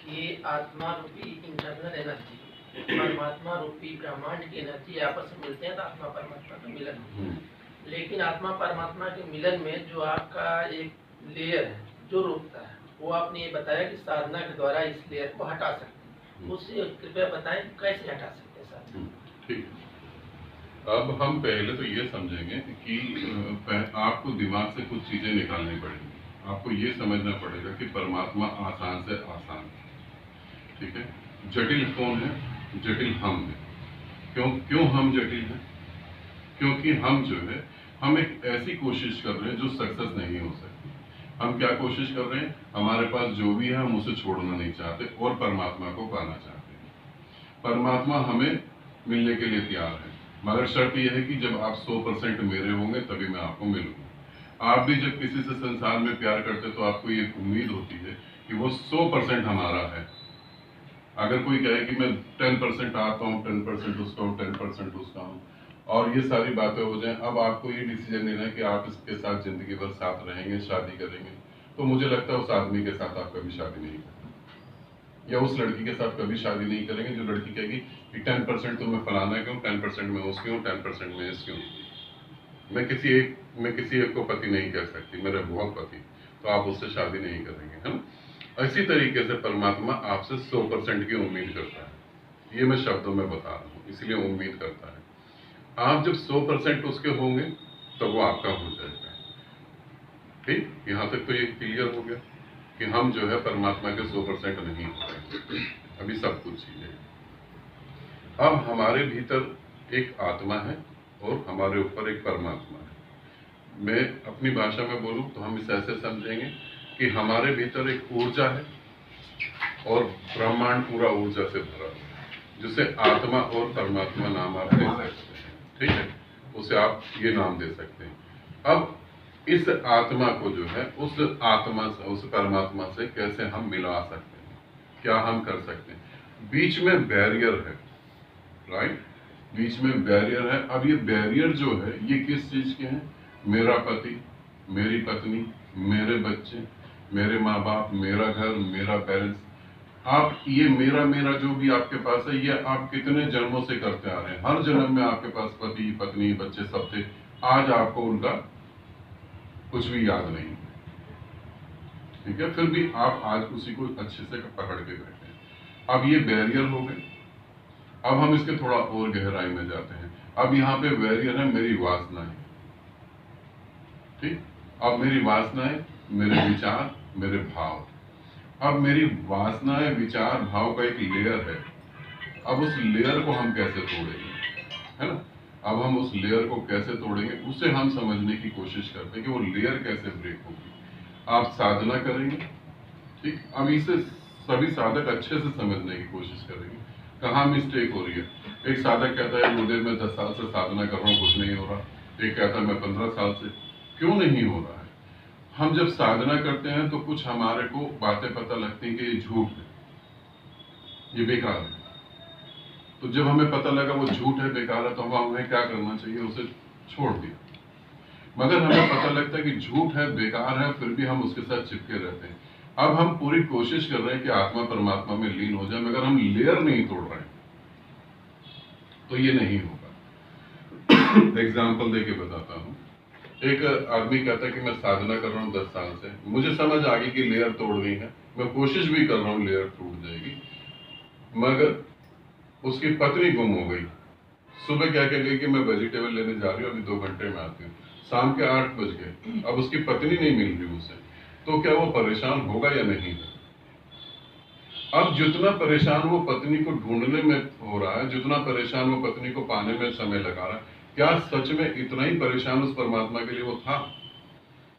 ये आत्मा रूपी इंटरनल एनर्जी परमात्मा रूपी ब्रह्मांड की एनर्जी आपस में मिलते हैं तो आत्मा परमात्मा का मिलन होता है। लेकिन आत्मा परमात्मा के मिलन में जो आपका एक लेयर है जो रोकता है, वो आपने ये बताया कि साधना के द्वारा इस लेयर को हटा सकते हैं। उससे कृपया बताएं कैसे हटा सकते हैं साधना। ठीक है, अब हम पहले तो ये समझेंगे कि आपको दिमाग से कुछ चीजें निकालनी पड़ेंगी। आपको ये समझना पड़ेगा कि परमात्मा आसान से आसान है, ठीक है। जटिल कौन है? जटिल हम है। क्यों हम जटिल हैं? क्योंकि हम जो है, हम एक ऐसी कोशिश कर रहे हैं जो सक्सेस नहीं हो सकती। हम क्या कोशिश कर रहे हैं? हमारे पास जो भी है हम उसे छोड़ना नहीं चाहते और परमात्मा को पाना चाहते हैं। परमात्मा हमें मिलने के लिए तैयार है, मगर शर्त यह है कि जब आप 100% मेरे होंगे तभी मैं आपको मिलूंगा। आप भी जब किसी से संसार में प्यार करते तो आपको ये उम्मीद होती है कि वो 100% हमारा है। अगर कोई कहे कि मैं 10% आता हूँ, 10% उसका हूँ, 10% उसका हूँ, और ये सारी बातें हो जाएं, अब आपको ये डिसीजन लेना है कि आप इसके साथ जिंदगी भर साथ रहेंगे, शादी करेंगे, तो मुझे लगता है उस आदमी के साथ आप कभी शादी नहीं करेंगे, या उस लड़की के साथ कभी शादी नहीं करेंगे जो लड़की कहेगी कि 10% तो मैं फलाना क्यों, 10% मैं उसकी हूँ, 10% मैं इसकी हूँ। मैं किसी एक को पति नहीं कह सकती, मेरे बहुत पति, तो आप उससे शादी नहीं करेंगे, है ना। इसी तरीके से परमात्मा आपसे 100% की उम्मीद करता है। ये मैं शब्दों में बता रहा हूँ, इसलिए उम्मीद करता है। आप जब 100% उसके होंगे तो वो आपका हो जाएगा। ठीक, यहाँ तक तो ये क्लियर हो गया कि हम जो है परमात्मा के 100% नहीं हो रहे, अभी सब कुछ चीजें। अब हमारे भीतर एक आत्मा है और हमारे ऊपर एक परमात्मा है। मैं अपनी भाषा में बोलूं तो हम इसे ऐसे समझेंगे कि हमारे भीतर एक ऊर्जा है और ब्रह्मांड पूरा ऊर्जा से भरा है, जिसे आत्मा और परमात्मा नाम आप दे सकते हैं। ठीक है, उसे आप ये नाम दे सकते हैं। अब इस आत्मा को जो है उस आत्मा से, उस परमात्मा से कैसे हम मिला सकते हैं, क्या हम कर सकते हैं? बीच में बैरियर है, राइट, बीच में बैरियर है। अब ये बैरियर जो है ये किस चीज के हैं? मेरा पति, मेरी पत्नी, मेरे बच्चे, मेरे माँ बाप, मेरा घर, मेरा पेरेंट्स। आप ये मेरा जो भी आपके पास है, ये आप कितने जन्मों से करते आ रहे हैं। हर जन्म में आपके पास पति, पत्नी, बच्चे सब थे। आज आपको उनका कुछ भी याद नहीं, ठीक है, फिर भी आप आज उसी को अच्छे से पकड़ के बैठे हैं। अब ये बैरियर हो गए। अब हम इसके थोड़ा और गहराई में जाते हैं। अब यहाँ पे बैरियर है मेरी वासनाएं। ठीक, अब मेरी वासनाएं, मेरे विचार, मेरे भाव। अब मेरी वासनाएं, विचार, भाव का एक लेयर है। अब उस लेयर को हम कैसे तोड़ेंगे, है ना। अब हम उस लेयर को कैसे तोड़ेंगे, उसे हम समझने की कोशिश करते हैं कि वो लेयर कैसे ब्रेक होगी। आप साधना करेंगे, ठीक। अब इसे सभी साधक अच्छे से समझने की कोशिश करेंगे कहाँ मिस्टेक हो रही है। एक साधक कहता है गुरुदेव मैं 10 साल से साधना कर रहा हूँ, कुछ नहीं हो रहा। एक कहता है मैं 15 साल से। क्यों नहीं हो रहा है? हम जब साधना करते हैं तो कुछ हमारे को बातें पता लगती हैं कि ये झूठ है, ये बेकार है। तो जब हमें पता लगा वो झूठ है, बेकार है, तो हमें क्या करना चाहिए? उसे छोड़ दिया। मगर हमें पता लगता है कि झूठ है, बेकार है, फिर भी हम उसके साथ चिपके रहते हैं। अब हम पूरी कोशिश कर रहे हैं कि आत्मा परमात्मा में लीन हो जाए, मगर हम लेयर नहीं तोड़ रहे हैं, तो ये नहीं होगा। एग्जाम्पल देके बताता हूँ। एक आदमी कहता है कि मैं साधना कर रहा हूँ 10 साल से, मुझे समझ आ गई कि लेयर तोड़नी है, मैं कोशिश भी कर रहा हूँ, लेयर टूट जाएगी, मगर उसकी पत्नी गुम हो गई। सुबह क्या कह गई कि मैं वेजिटेबल लेने जा रही हूँ, अभी 2 घंटे में आती हूँ। शाम के 8 बज गए, अब उसकी पत्नी नहीं मिल रही उसे, तो क्या वो परेशान होगा या नहीं? अब जितना परेशान वो पत्नी को ढूंढने में हो रहा है, जितना परेशान वो पत्नी को पाने में समय लगा रहा है, क्या सच में इतना ही परेशान उस परमात्मा के लिए वो था?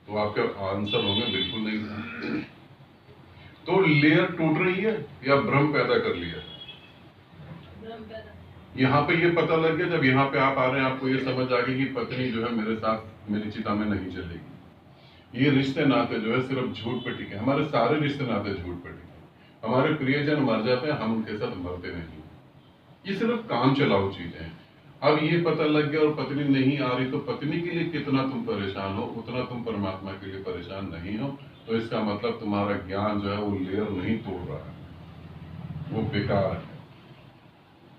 तो आपके आंसर होंगे बिल्कुल नहीं था। तो लेयर टूट रही है या भ्रम पैदा कर लिया? यहाँ पे ये पता लग गया, जब यहाँ पे आप आ रहे हैं आपको ये समझ आ गई कि पत्नी जो है मेरे साथ मेरी चिता में नहीं चलेगी। ये रिश्ते नाते जो है सिर्फ झूठ पे टिके। हमारे सारे रिश्ते नाते झूठ पे टिके। हमारे प्रियजन मर जाते हैं, हम उनके साथ मरते नहीं। ये सिर्फ काम चलाऊ चीजें हैं। अब ये पता लग गया और पत्नी नहीं आ रही, तो पत्नी के लिए कितना तुम परेशान हो, उतना तुम परमात्मा के लिए परेशान नहीं हो। तो इसका मतलब तुम्हारा ज्ञान जो है वो लेयर नहीं तोड़ रहा है। वो बेकार है।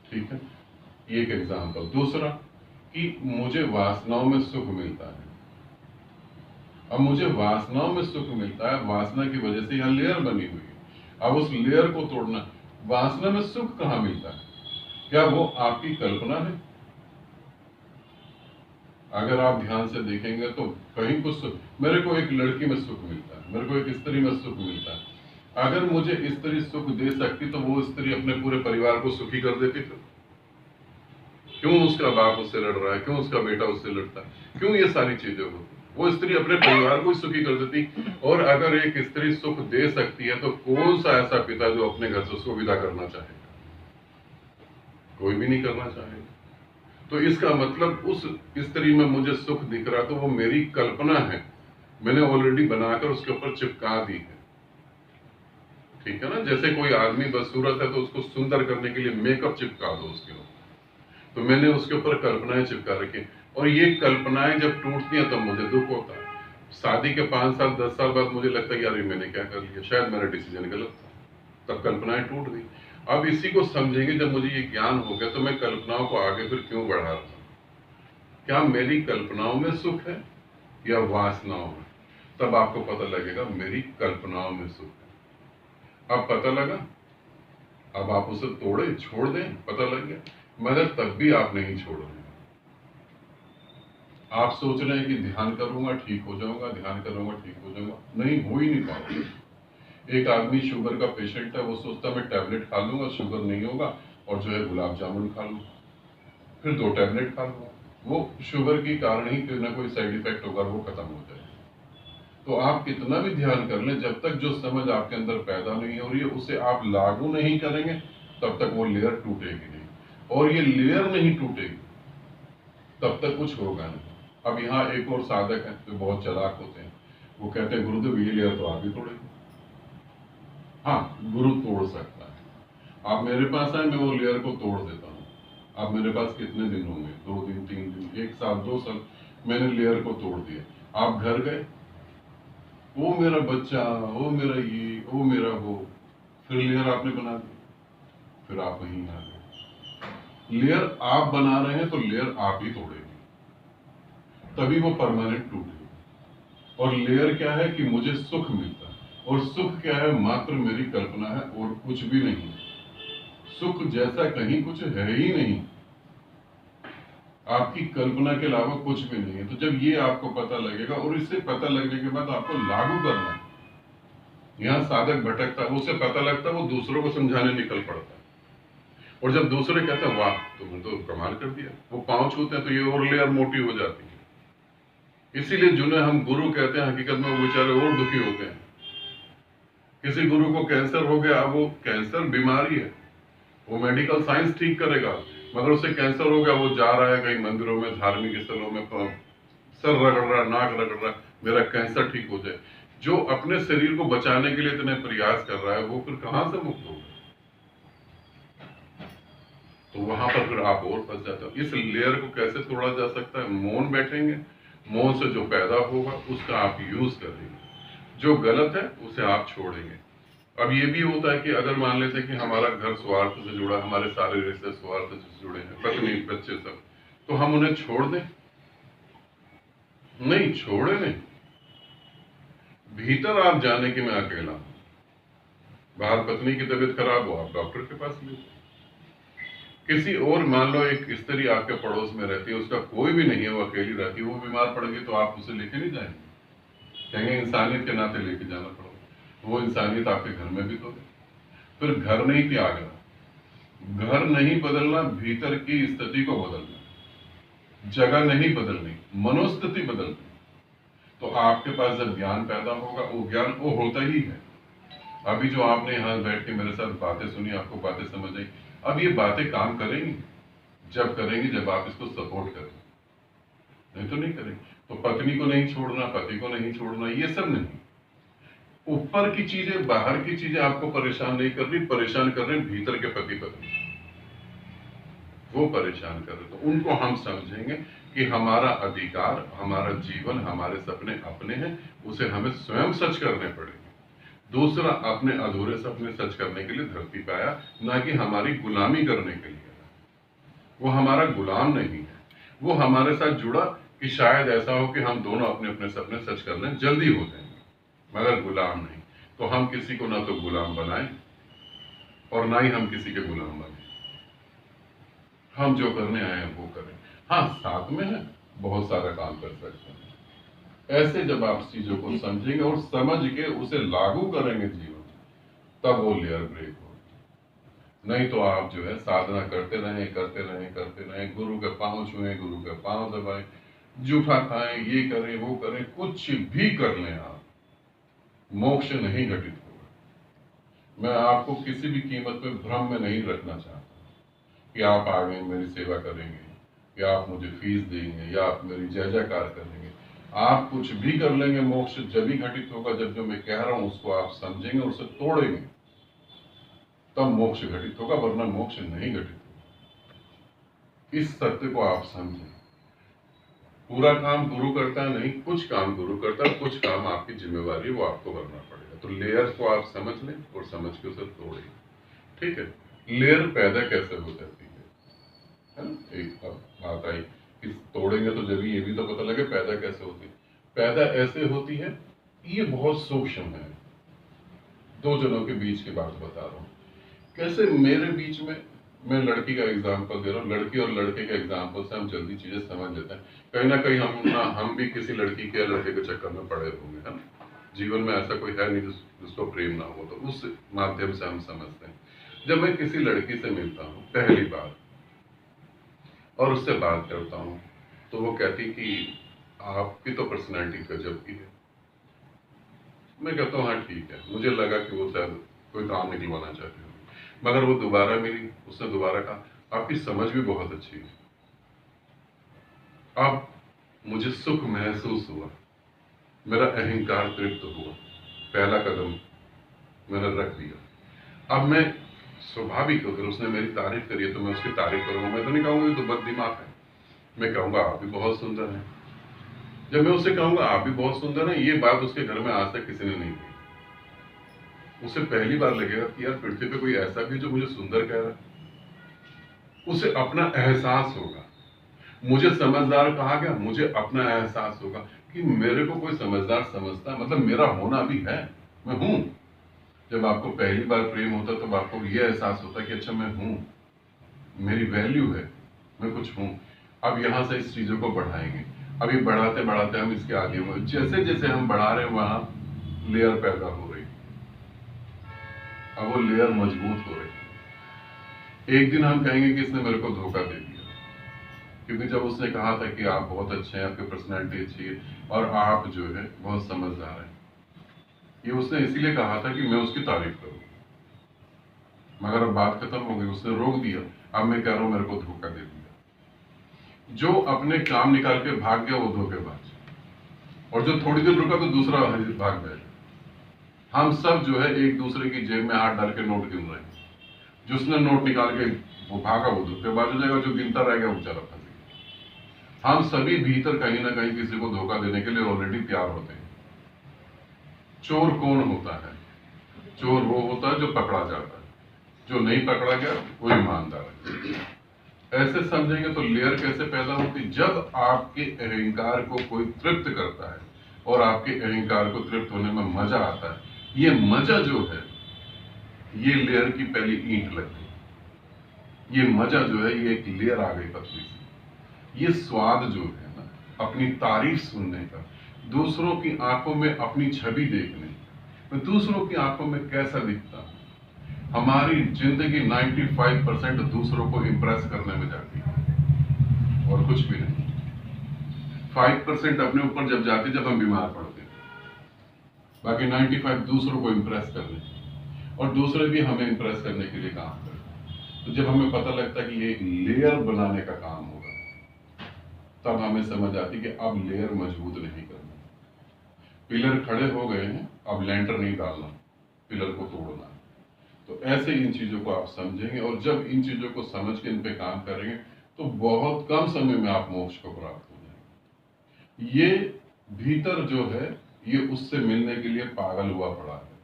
ठीक है, एक एग्जाम्पल। दूसरा कि मुझे वासनाओं में सुख मिलता है। अब मुझे वासनाओं में सुख मिलता है, वासना की वजह से यहाँ लेयर बनी हुई है। अब उस लेयर को तोड़ना, वासना में सुख कहाँ मिलता है? क्या वो आपकी कल्पना है? अगर आप ध्यान से देखेंगे तो कहीं कुछ सुख, मेरे को एक लड़की में सुख मिलता है, मेरे को एक स्त्री में सुख मिलता है। अगर मुझे स्त्री सुख दे सकती तो वो स्त्री अपने पूरे परिवार को सुखी कर देती। तो क्यों उसका बाप उससे लड़ रहा है, क्यों उसका बेटा उससे लड़ता है, क्यों ये सारी चीजें होती? वो स्त्री अपने परिवार को ही सुखी कर देती। और अगर एक स्त्री सुख दे सकती है तो कौन सा ऐसा पिता जो अपने घर से उसको विदा करना चाहेगा? कोई भी नहीं करना चाहेगा। तो इसका मतलब उस स्त्री में मुझे सुख दिख रहा तो वो मेरी कल्पना है, मैंने ऑलरेडी बनाकर उसके ऊपर चिपका दी है। ठीक है ना, जैसे कोई आदमी बदसूरत है तो उसको सुंदर करने के लिए मेकअप चिपका दो उसके ऊपर, तो मैंने उसके ऊपर कल्पनाएं चिपका रखी। और ये कल्पनाएं जब टूटती हैं तब मुझे दुख होता है। शादी के 5 साल 10 साल बाद मुझे लगता है यार ये मैंने क्या कर लिया, शायद मेरा डिसीजन गलत था, तब कल्पनाएं टूट गई। अब इसी को समझेंगे, जब मुझे ये ज्ञान हो गया तो मैं कल्पनाओं को आगे फिर क्यों बढ़ा रहा हूं? क्या मेरी कल्पनाओं में सुख है या वासनाओं में? तब आपको पता लगेगा मेरी कल्पनाओं में सुख है। अब पता लगा, अब आप उसे तोड़े छोड़ दें, पता लग गया, मगर तब भी आप नहीं छोड़ रहे। आप सोच रहे हैं कि ध्यान करूंगा ठीक हो जाऊंगा, ध्यान करूंगा ठीक हो जाऊंगा, नहीं, हो ही नहीं पाओगे। एक आदमी शुगर का पेशेंट है, वो सोचता मैं टैबलेट खा लूंगा शुगर नहीं होगा, और जो है गुलाब जामुन खा लूंगा, फिर 2 टैबलेट खा लूंगा, वो शुगर के कारण ही कोई ना कोई साइड इफेक्ट होगा, वो खत्म हो जाएगा। तो आप कितना भी ध्यान कर लें, जब तक जो समझ आपके अंदर पैदा नहीं हो रही है उसे आप लागू नहीं करेंगे, तब तक वो लेयर टूटेगी नहीं। और ये लेयर नहीं टूटेगी तब तक कुछ होगा नहीं। अब यहाँ एक और साधक है जो बहुत चालाक होते हैं, वो कहते हैं गुरुदेव ये लेयर तो आप ही तोड़ेंगे। हाँ, गुरु तोड़ सकता है। आप मेरे पास आए, मैं वो लेयर को तोड़ देता हूँ। आप मेरे पास कितने दिन होंगे? 2 दिन, 3 दिन, 1 साल, 2 साल, मैंने लेयर को तोड़ दिया। आप घर गए, वो मेरा बच्चा, वो मेरा ये, वो मेरा वो, फिर लेयर आपने बना दी, फिर आप वहीं आ गए। लेयर आप बना रहे हैं तो लेयर आप ही तोड़ेंगे, तभी वो परमानेंट टूटेगी। और लेयर क्या है कि मुझे सुख मिलता है, और सुख क्या है? मात्र मेरी कल्पना है और कुछ भी नहीं। सुख जैसा कहीं कुछ है ही नहीं, आपकी कल्पना के अलावा कुछ भी नहीं है। तो जब ये आपको पता लगेगा, और इससे पता लगने के बाद आपको लागू करना है। यहाँ साधक भटकता है, उसे पता लगता है, वो दूसरों को समझाने निकल पड़ता है, और जब दूसरे कहते हैं वाह तुमने तो कमाल कर दिया, वो पांव छूते हैं तो ये और लेयर मोटी हो जाती है। इसीलिए जिन्हें हम गुरु कहते हैं, हकीकत में वो बेचारे और दुखी होते हैं। किसी गुरु को कैंसर हो गया, अब वो कैंसर बीमारी है, वो मेडिकल साइंस ठीक करेगा, मगर उसे कैंसर हो गया, वो जा रहा है कहीं मंदिरों में, धार्मिक स्थलों में, सर रगड़ रहा, नाक रगड़ रहा, मेरा कैंसर ठीक हो जाए। जो अपने शरीर को बचाने के लिए इतने प्रयास कर रहा है, वो फिर कहां से मुक्त होगा? तो वहां पर फिर आप और फंस जाते हो। इस लेयर को कैसे तोड़ा जा सकता है? मौन बैठेंगे, मौन से जो पैदा होगा उसका आप यूज करेंगे, जो गलत है उसे आप छोड़ेंगे। अब ये भी होता है कि अगर मान लेते हैं कि हमारा घर स्वार्थ से जुड़ा, हमारे सारे रिश्ते स्वार्थ से जुड़े हैं, पत्नी बच्चे सब, तो हम उन्हें छोड़ दें? नहीं, छोड़े नहीं। भीतर आप जाने कि मैं अकेला हूं। बाहर पत्नी की तबीयत खराब हो, आप डॉक्टर के पास ले, किसी और, मान लो एक स्त्री आपके पड़ोस में रहती है, उसका कोई भी नहीं है, वो अकेली रहती है, वो बीमार पड़ गई, तो आप उसे लेके नहीं जाएंगे? कहेंगे इंसानियत के नाते लेके जाना पड़ेगा। वो इंसानियत आपके घर में भी तो है। फिर घर नहीं त्यागना, घर नहीं बदलना, भीतर की स्थिति को बदलना, जगह नहीं बदलनी, मनोस्थिति बदलनी। तो आपके पास जब ज्ञान पैदा होगा, वो ज्ञान वो होता ही है। अभी जो आपने यहाँ बैठ के मेरे साथ बातें सुनी, आपको बातें समझ आई, अब ये बातें काम करेंगी जब करेंगी, जब आप इसको सपोर्ट करें, नहीं तो नहीं करेंगे। तो पत्नी को नहीं छोड़ना, पति को नहीं छोड़ना, ये सब नहीं। ऊपर की चीजें, बाहर की चीजें आपको परेशान नहीं कर रही, परेशान कर रहे हैं भीतर के पति पत्नी, वो परेशान कर रहे। तो उनको हम समझेंगे कि हमारा अधिकार, हमारा जीवन, हमारे सपने अपने हैं, उसे हमें स्वयं सच करने पड़ेंगे। दूसरा, अपने अधूरे सपने सच करने के लिए धरती पे आया, ना कि हमारी गुलामी करने के लिए। वो हमारा गुलाम नहीं है, वो हमारे साथ जुड़ा कि शायद ऐसा हो कि हम दोनों अपने अपने सपने सच कर लें, जल्दी हो जाएंगे, मगर गुलाम नहीं। तो हम किसी को ना तो गुलाम बनाएं और ना ही हम किसी के गुलाम बने। हम जो करने आए हैं वो करें। हाँ, साथ में है, बहुत सारा काम कर सकते हैं। ऐसे जब आप चीजों को समझेंगे और समझ के उसे लागू करेंगे जीवन में, तब वो लेयर ब्रेक हो। नहीं तो आप जो है साधना करते रहें, गुरु के पांव छुएं, गुरु के पांव दबाएं, जूठा खाएं, ये करें वो करें, कुछ भी कर लें, आप मोक्ष नहीं घटित होगा। मैं आपको किसी भी कीमत पे भ्रम में नहीं रखना चाहता कि आप आगे मेरी सेवा करेंगे या आप मुझे फीस देंगे या आप मेरी जय जयकार करेंगे। आप कुछ भी कर लेंगे, मोक्ष जब ही घटित होगा जब जो मैं कह रहा हूं उसको आप समझेंगे और उसे तोड़ेंगे, तब मोक्ष घटित होगा, वरना मोक्ष नहीं घटित होगा। इस सत्य को आप समझें। पूरा काम गुरु करता है नहीं, कुछ काम गुरु करता है, कुछ काम आपकी जिम्मेवारी है, वो आपको करना पड़ेगा। तो लेयर्स को आप समझ लें और समझ के उसे तोड़ें। ठीक है, लेयर पैदा कैसे हो जाती है ना? एक बात आई कि तोड़ेंगे तो जब ये भी तो पता लगे पैदा कैसे होती है। पैदा ऐसे होती है, ये बहुत सूक्ष्म है, दो जनों के बीच की बात बता रहा हूं। कैसे मेरे बीच में, मैं लड़की का एग्जाम्पल दे रहा हूँ, लड़की और लड़के के एग्जाम्पल से हम जल्दी चीजें समझ लेते हैं। कहीं ना कहीं हम भी किसी लड़की के या लड़के के चक्कर में पड़े होंगे, है ना? जीवन में ऐसा कोई है नहीं जिसको प्रेम ना हो, तो उस माध्यम से हम समझते हैं। जब मैं किसी लड़की से मिलता हूँ पहली बार और उससे बात करता हूँ, तो वो कहती कि आपकी तो पर्सनैलिटी गजब की है। मैं कहता हूँ हाँ ठीक है, मुझे लगा कि वो शायद कोई काम निकलवाना चाहती हूँ। मगर वो दोबारा मिली, उसने दोबारा कहा आपकी समझ भी बहुत अच्छी है। अब मुझे सुख महसूस हुआ, मेरा अहंकार तृप्त हुआ, पहला कदम मैंने रख दिया। अब मैं स्वाभाविक, अगर उसने मेरी तारीफ करी है तो मैं उसकी तारीफ करूंगा। मैं तो नहीं कहूंगा तो बद दिमाग है, मैं कहूंगा आप भी बहुत सुंदर हैं। जब मैं उसे कहूंगा आप भी बहुत सुंदर हैं, ये बात उसके घर में आज तक किसी ने नहीं की। उसे पहली बार लगेगा कि यार पृथ्वी पे कोई ऐसा भी जो मुझे सुंदर कह रहा है। उसे अपना एहसास होगा, मुझे समझदार कहा गया, मुझे अपना एहसास होगा कि मेरे को कोई समझदार समझता है, मतलब मेरा होना भी है, मैं हूं। जब आपको पहली बार प्रेम होता है तब आपको यह एहसास होता है कि अच्छा मैं हूं, मेरी वैल्यू है, मैं कुछ हूं। अब यहां से इस चीजों को बढ़ाएंगे। अभी बढ़ाते बढ़ाते हम इसके आगे हुए, जैसे जैसे हम बढ़ा रहे हैं वहां लेयर पैदा हो रही, अब वो लेयर मजबूत हो रही। एक दिन हम कहेंगे कि इसने मेरे को धोखा दे दिया, क्योंकि जब उसने कहा था कि आप बहुत अच्छे हैं, आपकी पर्सनैलिटी अच्छी है और आप जो है बहुत समझदार हैं, ये उसने इसीलिए कहा था कि मैं उसकी तारीफ करूं। मगर अब बात खत्म हो गई, उसने रोक दिया। अब मैं कह रहा हूं मेरे को धोखा दे दिया। जो अपने काम निकाल के भाग गया वो धोखेबाज, और जो थोड़ी देर रुका तो दूसरा भाग गया। हम सब जो है एक दूसरे की जेब में हाथ डाल के नोट गिन रहे हैं। जिसने नोट निकाल के वो भागा वो धोखेबाज हो जाएगा, जो गिनता रह गया वो बेचारा फंस गया। हम सभी भीतर कहीं ना कहीं किसी को धोखा देने के लिए ऑलरेडी तैयार होते हैं। चोर कौन होता है? चोर वो होता है जो पकड़ा जाता है, जो नहीं पकड़ा गया वो ईमानदार है। ऐसे समझेंगे तो लेयर कैसे पैदा होती? जब आपके अहंकार को कोई तृप्त करता है और आपके अहंकार को तृप्त होने में मजा आता है, ये मजा जो है ये लेयर की पहली ईंट लग गई। ये मजा जो है ये एक लेयर आ गई पतली सी। ये स्वाद जो है ना अपनी तारीफ सुनने का, दूसरों की आंखों में अपनी छवि देखने का, मैं दूसरों की आंखों में कैसा दिखता हूं। हमारी जिंदगी 95% दूसरों को इंप्रेस करने में जाती है और कुछ भी नहीं। 5% अपने ऊपर जब जाती जब हम बीमार पड़ते हैं, बाकी 95 दूसरों को इंप्रेस करने, और दूसरे भी हमें इंप्रेस करने के लिए काम करते। तो जब हमें पता लगता है कि ये एक लेयर बनाने का काम होगा, तब हमें समझ आती कि अब लेयर मजबूत नहीं करना। पिलर खड़े हो गए हैं, अब लेंटर नहीं डालना, पिलर को तोड़ना। तो ऐसे इन चीजों को आप समझेंगे, और जब इन चीजों को समझ के इन पे काम करेंगे तो बहुत कम समय में आप मोक्ष को प्राप्त हो जाएंगे। ये भीतर जो है ये उससे मिलने के लिए पागल हुआ पड़ा है।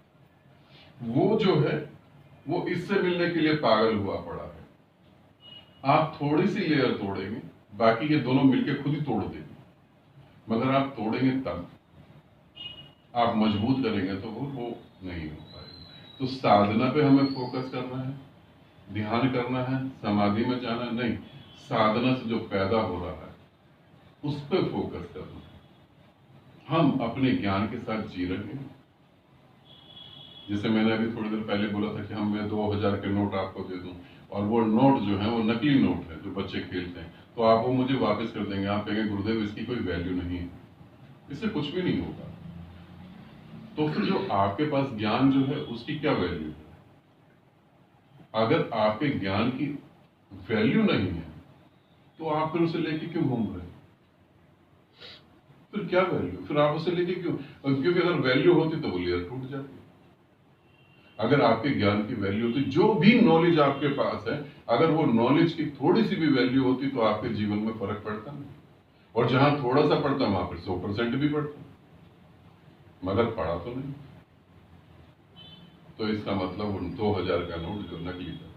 वो जो है वो इससे मिलने के लिए पागल हुआ पड़ा है। आप थोड़ी सी लेयर तोड़ेंगे, बाकी ये दोनों मिलके खुद ही तोड़ देंगे, मगर आप तोड़ेंगे तब, आप मजबूत करेंगे तो वो नहीं हो पाएगा। तो साधना पे हमें फोकस करना है, ध्यान करना है, समाधि में जाना नहीं, साधना से जो पैदा हो रहा है उस पर फोकस करना है। हम अपने ज्ञान के साथ जी रहे हैं। जैसे मैंने अभी थोड़ी देर पहले बोला था कि मैं 2000 के नोट आपको दे दूं, और वो नोट जो है वो नकली नोट है जो बच्चे खेलते हैं, तो आप वो मुझे वापस कर देंगे, आप कहेंगे गुरुदेव इसकी कोई वैल्यू नहीं है, इससे कुछ भी नहीं होगा। तो फिर जो आपके पास ज्ञान जो है उसकी क्या वैल्यू है? अगर आपके ज्ञान की वैल्यू नहीं है तो आप फिर उसे लेके क्यों घूम रहे हैं? फिर क्या वैल्यू, फिर आप उसे लेके क्यों? क्योंकि अगर वैल्यू होती तो वो लेयर टूट जाती। अगर आपके ज्ञान की वैल्यू होती, जो भी नॉलेज आपके पास है, अगर वो नॉलेज की थोड़ी सी भी वैल्यू होती तो आपके जीवन में फर्क पड़ता नहीं, और जहां थोड़ा सा पड़ता वहां पर 100% भी पड़ता, मगर पड़ा तो नहीं। तो इसका मतलब उन 2000 का नोट जो नकली था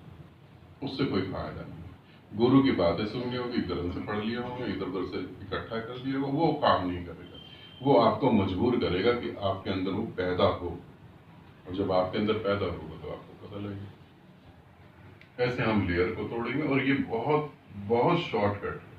उससे कोई फायदा नहीं। गुरु की बातें सुननी होगी, ग्रंथ पढ़ लिया होगा, इधर उधर से इकट्ठा कर लिया होगा, वो काम नहीं करेगा। वो आपको मजबूर करेगा कि आपके अंदर वो पैदा हो, और जब आपके अंदर पैदा होगा तो आपको पता लगेगा। ऐसे हम लेयर को तोड़ेंगे, और ये बहुत बहुत शॉर्टकट है।